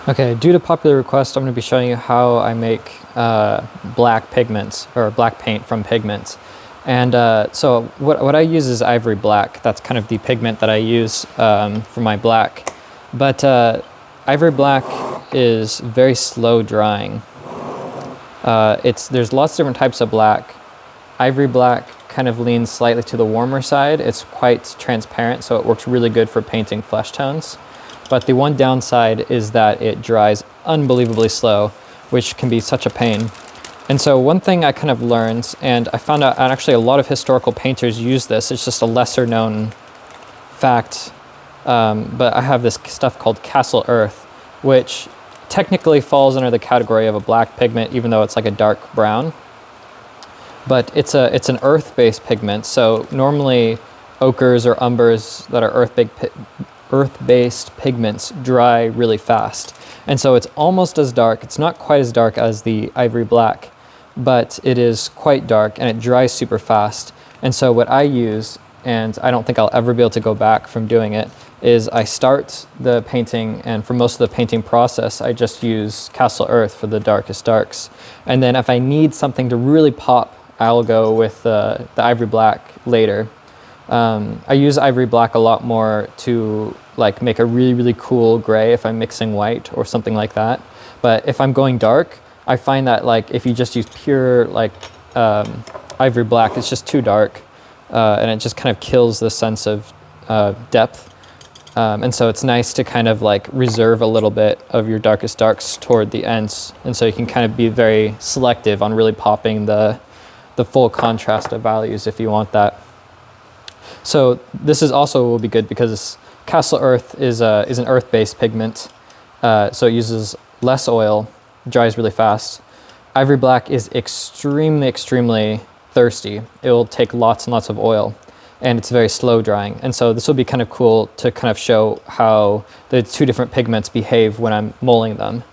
Okay, due to popular request, I'm going to be showing you how I make black pigments, or black paint from pigments. And so what I use is Ivory Black. That's kind of the pigment that I use for my black. But Ivory Black is very slow drying. There's lots of different types of black. Ivory Black kind of leans slightly to the warmer side. It's quite transparent, so it works really good for painting flesh tones. But the one downside is that it dries unbelievably slow, which can be such a pain. And so one thing I kind of learned, and I found out actually a lot of historical painters use this, it's just a lesser known fact, but I have this stuff called Cassel Earth, which technically falls under the category of a black pigment, even though it's like a dark brown. But it's an earth-based pigment, so normally ochres or umbers that are earth-based pigments dry really fast. And so it's almost as dark. It's not quite as dark as the Ivory Black, but it is quite dark and it dries super fast. And so what I use, and I don't think I'll ever be able to go back from doing it, is I start the painting, and for most of the painting process, I just use Cassel Earth for the darkest darks. And then if I need something to really pop, I'll go with the Ivory Black later. I use Ivory Black a lot more to like make a really, really cool gray if I'm mixing white or something like that. But if I'm going dark, I find that like if you just use pure like Ivory Black, it's just too dark, and it just kind of kills the sense of depth. And so it's nice to kind of like reserve a little bit of your darkest darks toward the ends. And so you can kind of be very selective on really popping the full contrast of values if you want that. So this is also will be good because Cassel Earth is an earth-based pigment, so it uses less oil, dries really fast. Ivory Black is extremely, extremely thirsty. It will take lots and lots of oil, and it's very slow drying. And so this will be kind of cool to kind of show how the two different pigments behave when I'm molding them.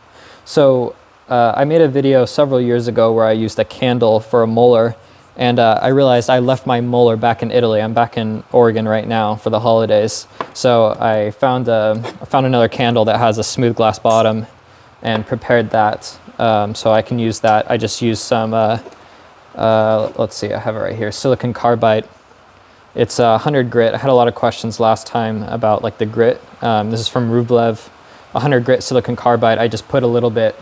So I made a video several years ago where I used a candle for a molar, and I realized I left my molar back in Italy. I'm back in Oregon right now for the holidays. So I found another candle that has a smooth glass bottom and prepared that. So I can use that. I just used some, let's see, I have it right here, silicon carbide. It's 100 grit. I had a lot of questions last time about like the grit. This is from Rublev, 100 grit silicon carbide. I just put a little bit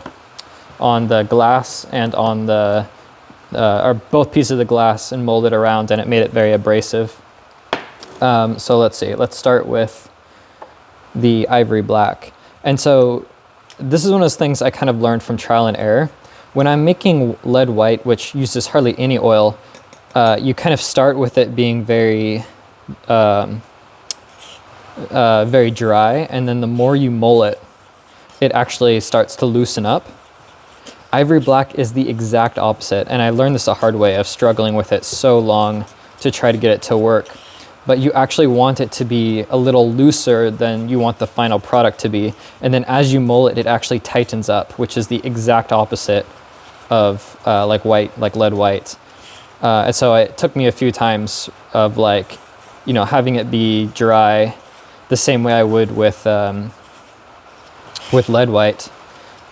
on the glass and on the or both pieces of the glass and mold it around, and it made it very abrasive. So let's see, let's start with the Ivory Black. And so this is one of those things I kind of learned from trial and error. When I'm making lead white, which uses hardly any oil, you kind of start with it being very very dry, and then the more you mull it, it actually starts to loosen up. Ivory Black is the exact opposite, and I learned this the hard way of struggling with it so long to try to get it to work. But you actually want it to be a little looser than you want the final product to be. And then as you mull it, it actually tightens up, which is the exact opposite of like lead white. And so it took me a few times of like, you know, having it be dry the same way I would with lead white,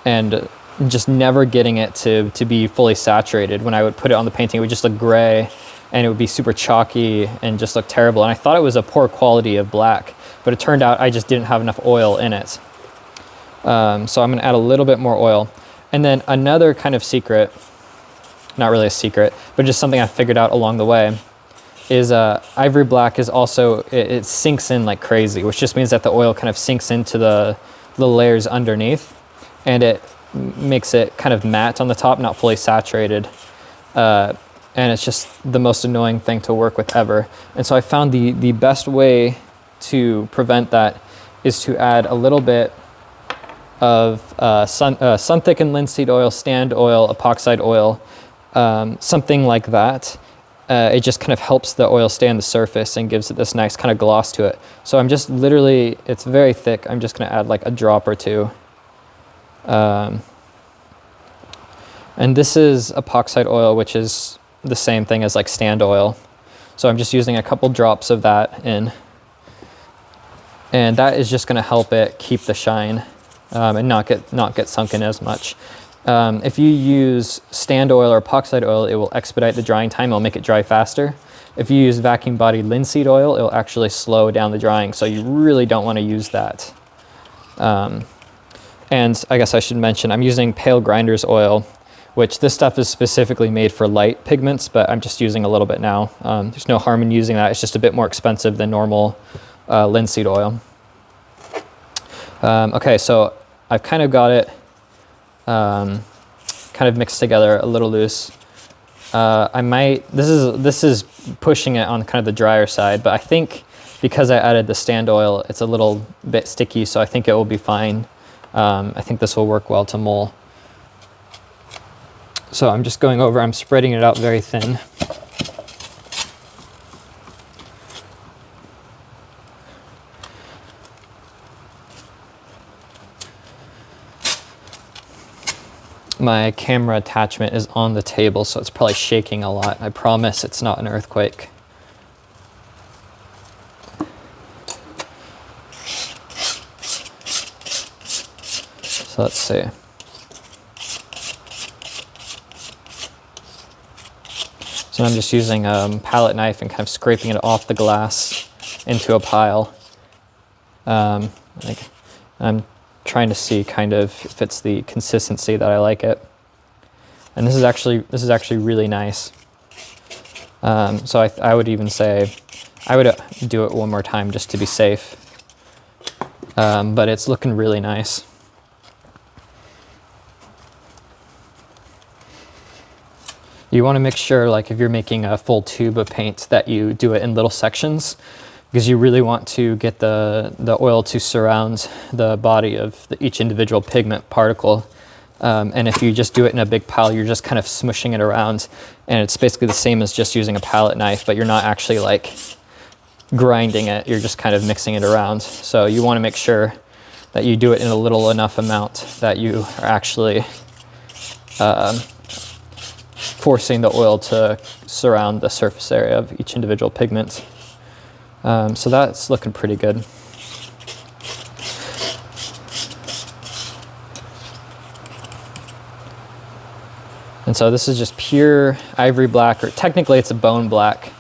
and just never getting it to be fully saturated. When I would put it on the painting, it would just look gray, and it would be super chalky and just look terrible. And I thought it was a poor quality of black, but it turned out I just didn't have enough oil in it. So I'm gonna add a little bit more oil. And then another kind of secret, not really a secret, but just something I figured out along the way, is Ivory Black is also, it sinks in like crazy, which just means that the oil kind of sinks into the layers underneath, and it makes it kind of matte on the top, not fully saturated. And it's just the most annoying thing to work with ever. And so I found the best way to prevent that is to add a little bit of sun-thickened linseed oil, stand oil, epoxide oil, something like that. It just kind of helps the oil stay on the surface and gives it this nice kind of gloss to it. So I'm just literally, it's very thick. I'm just gonna add like a drop or two. And this is epoxide oil, which is the same thing as like stand oil. So I'm just using a couple drops of that in. And that is just gonna help it keep the shine. and not get sunk in as much. If you use stand oil or epoxide oil, it will expedite the drying time. It'll make it dry faster. If you use vacuum bodied linseed oil, it'll actually slow down the drying. So you really don't want to use that. And I guess I should mention, I'm using pale grinders oil, which this stuff is specifically made for light pigments, but I'm just using a little bit now. There's no harm in using that. It's just a bit more expensive than normal linseed oil. Okay, so I've kind of got it kind of mixed together a little loose. This is pushing it on kind of the drier side, but I think because I added the stand oil, it's a little bit sticky, so I think it will be fine. I think this will work well to mull. So I'm just going over, I'm spreading it out very thin. My camera attachment is on the table, so it's probably shaking a lot. I promise it's not an earthquake. So let's see. So I'm just using a palette knife and kind of scraping it off the glass into a pile. I'm trying to see kind of if it's the consistency that I like it. And this is actually really nice. So I would even say I would do it one more time just to be safe. But it's looking really nice. You want to make sure, like if you're making a full tube of paint, that you do it in little sections, because you really want to get the oil to surround the body of each individual pigment particle. And if you just do it in a big pile, you're just kind of smushing it around, and it's basically the same as just using a palette knife, but you're not actually like grinding it, you're just kind of mixing it around. So you want to make sure that you do it in a little enough amount that you are actually forcing the oil to surround the surface area of each individual pigment. So that's looking pretty good. And so this is just pure ivory black, or technically it's a bone black,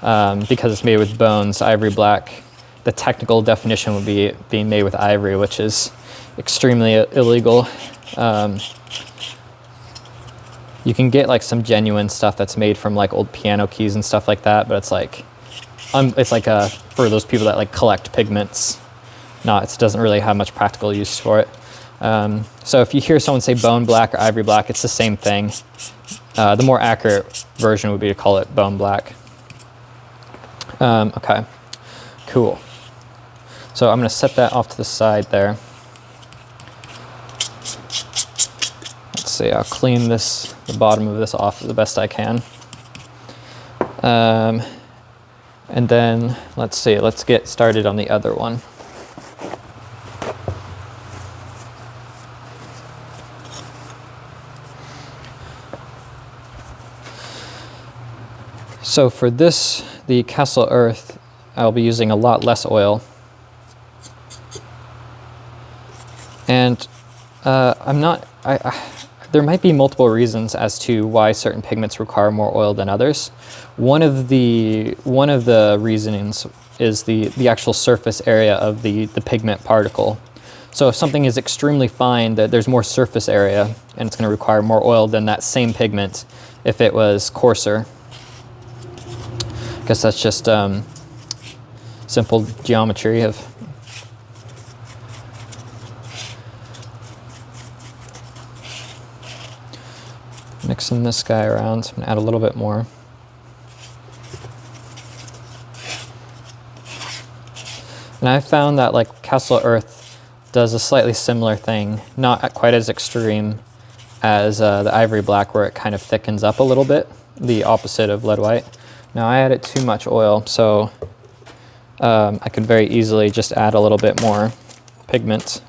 because it's made with bones. Ivory black, the technical definition would be being made with ivory, which is extremely illegal. You can get like some genuine stuff that's made from like old piano keys and stuff like that, but it's like for those people that like collect pigments. It doesn't really have much practical use for it. So if you hear someone say bone black or ivory black, it's the same thing. The more accurate version would be to call it bone black. Okay, cool. So I'm going to set that off to the side there. Let's see, I'll clean the bottom of this off the best I can. And then let's get started on the other one. So for this, the Cassel Earth, I'll be using a lot less oil. And there might be multiple reasons as to why certain pigments require more oil than others. One of the reasonings is the actual surface area of the pigment particle. So if something is extremely fine, there's more surface area, and it's going to require more oil than that same pigment if it was coarser. I guess that's just simple geometry of mixing this guy around. I'm gonna add a little bit more. And I found that like Cassel Earth does a slightly similar thing, not quite as extreme as the Ivory Black, where it kind of thickens up a little bit, the opposite of lead white. Now I added too much oil, so I could very easily just add a little bit more pigment.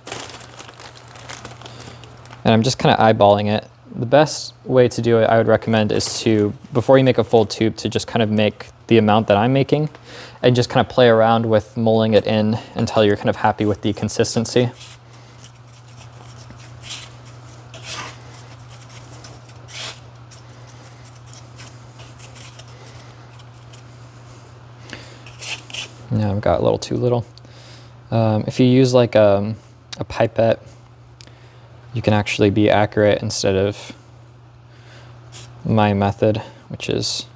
And I'm just kind of eyeballing it. The best way to do it, I would recommend, is to, before you make a full tube, to just kind of make the amount that I'm making and just kind of play around with mulling it in until you're kind of happy with the consistency. I've got a little too little. If you use like a pipette, you can actually be accurate instead of my method, which is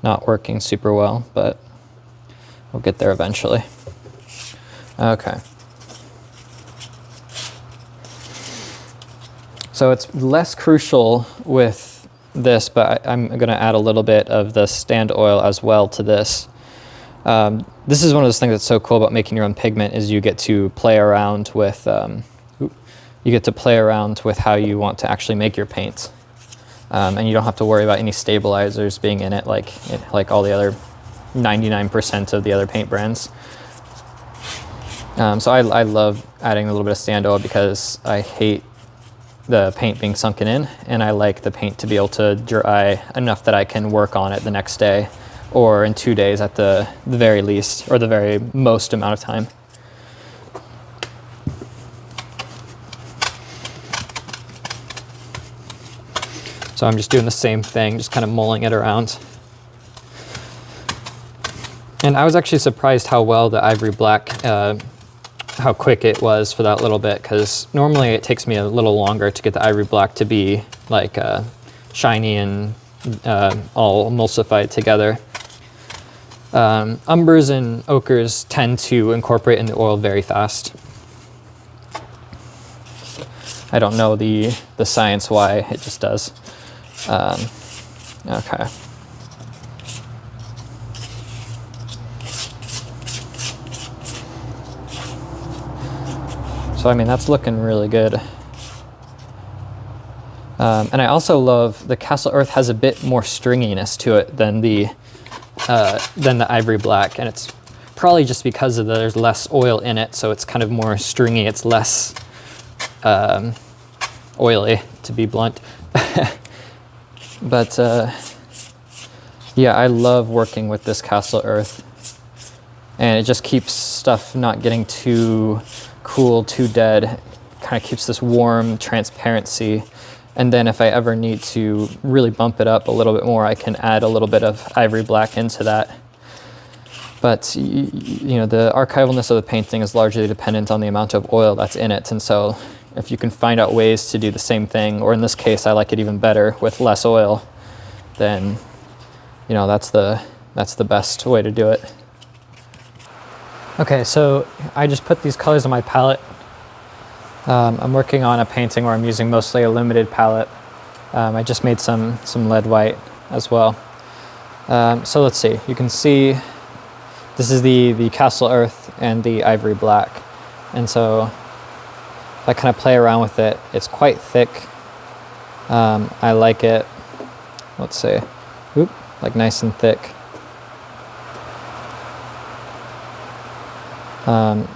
not working super well, but we'll get there eventually. Okay. So it's less crucial with this, but I'm going to add a little bit of the stand oil as well to this. This is one of those things that's so cool about making your own pigment is you get to play around with how you want to actually make your paints, and you don't have to worry about any stabilizers being in it like all the other 99% of the other paint brands. So I love adding a little bit of stand oil because I hate the paint being sunken in, and I like the paint to be able to dry enough that I can work on it the next day or in 2 days at the very least, or the very most amount of time. So I'm just doing the same thing, just kind of mulling it around. And I was actually surprised how well the Ivory Black, how quick it was for that little bit, because normally it takes me a little longer to get the Ivory Black to be like shiny and all emulsified together. Umbers and ochres tend to incorporate in the oil very fast. I don't know the science why, it just does. Okay. So I mean, that's looking really good. And I also love the Cassel Earth has a bit more stringiness to it than the Ivory Black, and it's probably just because of there's less oil in it, so it's kind of more stringy. It's less oily, to be blunt. But yeah, I love working with this Cassel Earth, and it just keeps stuff not getting too cool, too dead. Kind of keeps this warm transparency. And then if I ever need to really bump it up a little bit more, I can add a little bit of Ivory Black into that. But you know, the archivalness of the painting is largely dependent on the amount of oil that's in it. And so if you can find out ways to do the same thing, or in this case, I like it even better with less oil, then, you know, that's the best way to do it. Okay, so I just put these colors on my palette. I'm working on a painting where I'm using mostly a limited palette. I just made some lead white as well. So let's see, you can see this is the Cassel Earth and the Ivory Black. And so if I kind of play around with it, it's quite thick. I like it, let's see, like nice and thick.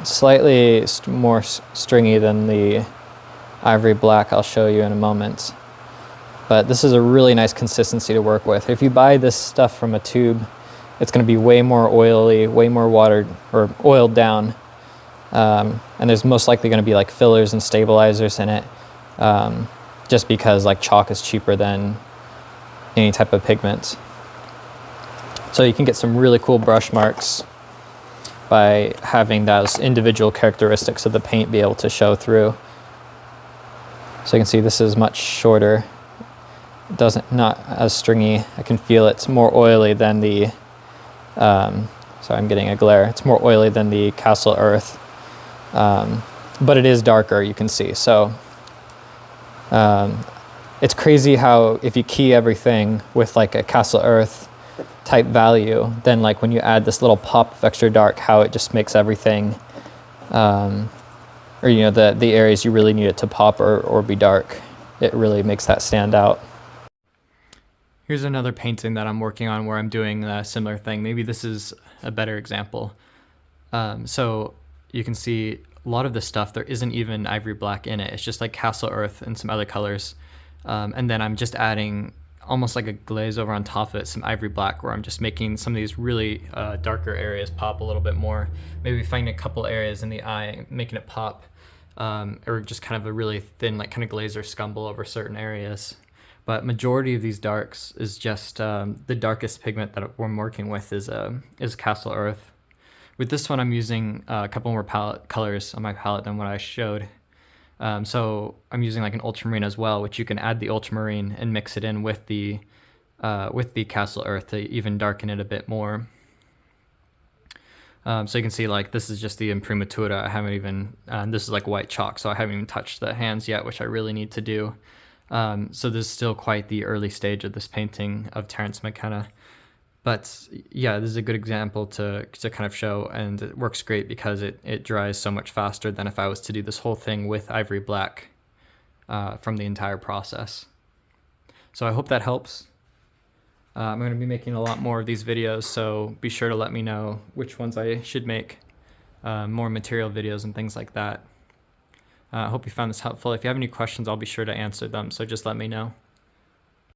Slightly more stringy than the Ivory Black, I'll show you in a moment. But this is a really nice consistency to work with. If you buy this stuff from a tube, it's going to be way more oily, way more watered or oiled down. And there's most likely going to be like fillers and stabilizers in it, just because like chalk is cheaper than any type of pigment. So you can get some really cool brush marks by having those individual characteristics of the paint be able to show through. So you can see this is much shorter. Not as stringy. I can feel it's more oily than the, sorry, I'm getting a glare. It's more oily than the Cassel Earth, but it is darker, you can see. So it's crazy how if you key everything with like a Cassel Earth type value, then like when you add this little pop of extra dark, how it just makes everything, or you know, the areas you really need it to pop or be dark, it really makes that stand out. Here's another painting that I'm working on where I'm doing a similar thing. Maybe this is a better example. So you can see a lot of the stuff, there isn't even Ivory Black in it. It's just like Cassel Earth and some other colors. And then I'm just adding almost like a glaze over on top of it, some Ivory Black, where I'm just making some of these really darker areas pop a little bit more. Maybe finding a couple areas in the eye, making it pop, or just kind of a really thin, like kind of glaze or scumble over certain areas. But majority of these darks is just the darkest pigment that I'm working with is Cassel Earth, With this one, I'm using a couple more palette colors on my palette than what I showed. So I'm using like an ultramarine as well, which you can add the ultramarine and mix it in with the Cassel Earth to even darken it a bit more. So you can see like this is just the imprimatura. I haven't even, this is like white chalk, so I haven't even touched the hands yet, which I really need to do. So this is still quite the early stage of this painting of Terence McKenna. But yeah, this is a good example to kind of show, and it works great because it dries so much faster than if I was to do this whole thing with Ivory Black from the entire process. So I hope that helps. I'm going to be making a lot more of these videos, so be sure to let me know which ones I should make, more material videos and things like that. I hope you found this helpful. If you have any questions, I'll be sure to answer them, so just let me know.